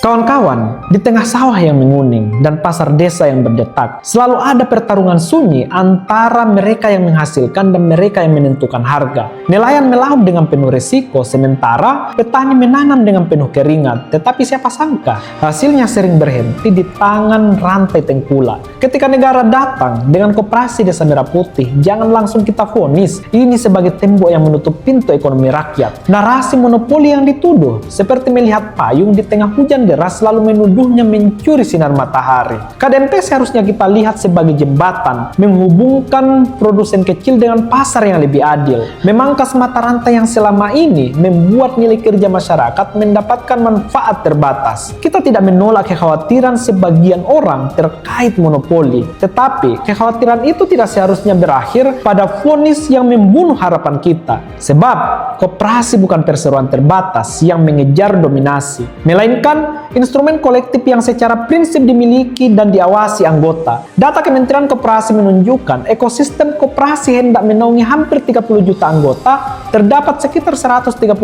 Kawan-kawan, di tengah sawah yang menguning dan pasar desa yang berdetak, selalu ada pertarungan sunyi antara mereka yang menghasilkan dan mereka yang menentukan harga. Nelayan melaut dengan penuh resiko, sementara petani menanam dengan penuh keringat. Tetapi siapa sangka, hasilnya sering berhenti di tangan rantai tengkulak. Ketika negara datang dengan koperasi Desa Merah Putih, jangan langsung kita vonis ini sebagai tembok yang menutup pintu ekonomi rakyat. Narasi monopoli yang dituduh, seperti melihat payung di tengah hujan deras selalu menuduhnya mencuri sinar matahari. KDMP seharusnya kita lihat sebagai jembatan menghubungkan produsen kecil dengan pasar yang lebih adil. Memangkas mata rantai yang selama ini membuat nilai kerja masyarakat mendapatkan manfaat terbatas. Kita tidak menolak kekhawatiran sebagian orang terkait monopoli, tetapi kekhawatiran itu tidak seharusnya berakhir pada vonis yang membunuh harapan kita. Sebab koperasi bukan perseroan terbatas yang mengejar dominasi, melainkan instrumen kolektif yang secara prinsip dimiliki dan diawasi anggota. Data Kementerian Koperasi menunjukkan ekosistem koperasi hendak menaungi hampir 30 juta anggota, terdapat sekitar 131.000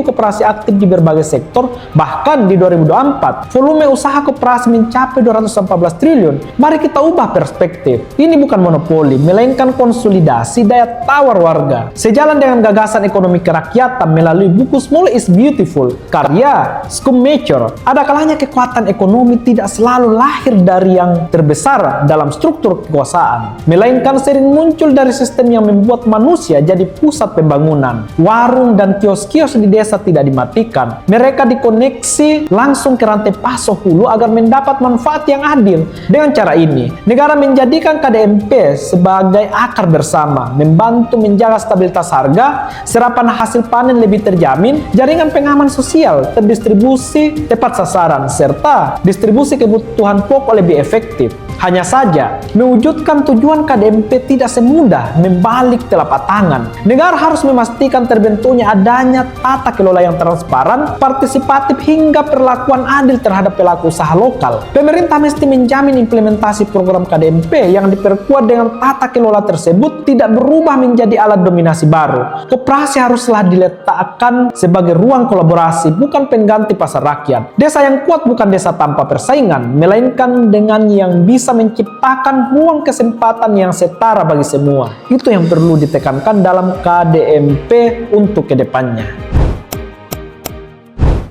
koperasi aktif di berbagai sektor, bahkan di 2024 volume usaha koperasi mencapai 214 triliun. Mari kita ubah perspektif. Ini bukan monopoli, melainkan konsolidasi daya tawar warga. Sejalan dengan gagasan ekonomi kerakyatan melalui buku Small is Beautiful, karya Schummacher, ada kalanya kekuatan ekonomi tidak selalu lahir dari yang terbesar dalam struktur kekuasaan, melainkan sering muncul dari sistem yang membuat manusia jadi pusat pembangunan. Warung dan kios-kios di desa tidak dimatikan. Mereka dikoneksi langsung ke rantai pasok hulu agar mendapat manfaat yang adil. Dengan cara ini, negara menjadikan KDMP sebagai akar bersama, membantu menjaga stabilitas harga, serapan hasil panen lebih terjamin, jaringan pengaman sosial terdistribusi tepat sasaran, serta distribusi kebutuhan pokok lebih efektif. Hanya saja, mewujudkan tujuan KDMP tidak semudah membalik telapak tangan. Negara harus memastikan terbentuknya adanya tata kelola yang transparan, partisipatif, hingga perlakuan adil terhadap pelaku usaha lokal. Pemerintah mesti menjamin implementasi program KDMP yang diperkuat dengan tata kelola tersebut tidak berubah menjadi alat dominasi baru. Koperasi haruslah diletakkan sebagai ruang kolaborasi, bukan pengganti pasar rakyat. Desa yang kuat bukan desa tanpa persaingan, melainkan dengan yang bisa menciptakan ruang kesempatan yang setara bagi semua. Itu yang perlu ditekankan dalam KDMP untuk kedepannya.